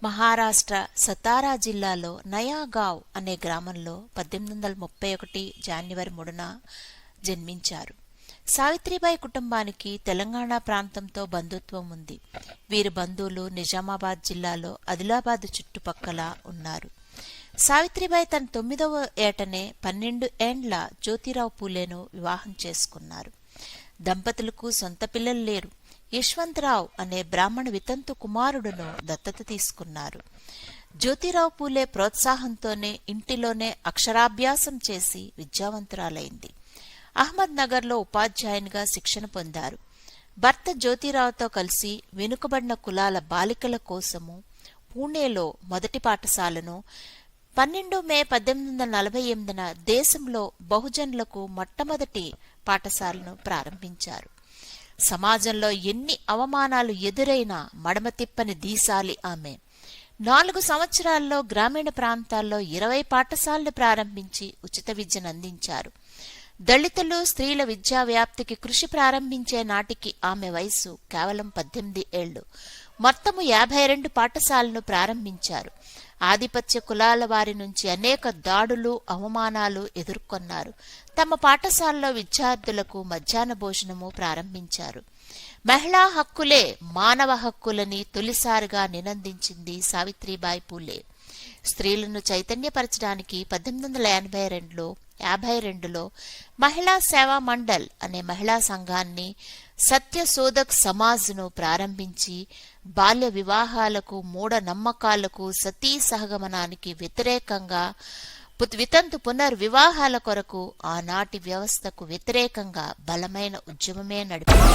మహారాష్ట్ర సతారా జిల్లాలో నయాగావ్ అనే గ్రామంలో 1831 జనవరి 3న జన్మించారు. సావిత్రిబాయి కుటుంబానికి తెలంగాణ ప్రాంతంతో బంధుత్వం ఉంది. వీరి బంధువులు నిజామాబాద్ జిల్లాలో ఆదిలాబాద్ చుట్టుపక్కల ఉన్నారు. సావిత్రిబాయి తన 9వ ఏటనే 12 ఏండ్ల జ్యోతిరావు పూలేను వివాహం చేసుకున్నారు. దంపతులకు సొంత పిల్లలు లేరు. యశ్వంతరావు అనే బ్రాహ్మణ వితంతు కుమారుడును దత్తత తీసుకున్నారు. జ్యోతిరావు పూలే ప్రోత్సాహంతోనే ఇంటిలోనే అక్షరాభ్యాసం చేసి విద్యావంతురాలైంది. అహ్మద్ నగర్లో ఉపాధ్యాయునిగా శిక్షణ పొందారు. భర్త జ్యోతిరావుతో కలిసి వెనుకబడిన కులాల బాలికల కోసము పూణేలో మొదటి పాఠశాలను, 12 మే 1848న దేశంలో బహుజనులకు మొట్టమొదటి పాఠశాలను ప్రారంభించారు. సమాజంలో ఎన్ని అవమానాలు ఎదురైనా మడమ తిప్పని దీశాలి ఆమె. 4 సంవత్సరాల్లో గ్రామీణ ప్రాంతాల్లో 20 పాఠశాలలు ప్రారంభించి ఉచిత విద్యను అందించారు. దళితులు, స్త్రీల విద్యా వ్యాప్తికి కృషి ప్రారంభించే నాటికి ఆమె వయసు కేవలం 18 ఏళ్లు. మొత్తము 52 పాఠశాలను ప్రారంభించారు. ఆధిపత్య కులాల వారి నుంచి అనేక దాడులు, అవమానాలు ఎదుర్కొన్నారు. తమ పాఠశాలలో విద్యార్థులకు మధ్యాహ్న భోజనము ప్రారంభించారు. మహిళా హక్కులే మానవ హక్కులని తొలిసారిగా నినందించింది సావిత్రిబాయి పూలే. స్త్రీలను చైతన్యపరచడానికి 1852లో మహిళా సేవా మండల్ అనే మహిళా సంఘాన్ని, సత్యశోధక్ సమాజ్ను ప్రారంభించి బాల్య వివాహాలకు, మూఢనమ్మకాలకు, సతీ సహగమనానికి వ్యతిరేకంగా, వితంతు పునర్వివాహాల కొరకు ఆనాటి వ్యవస్థకు వ్యతిరేకంగా బలమైన ఉద్యమమే నడిపారు.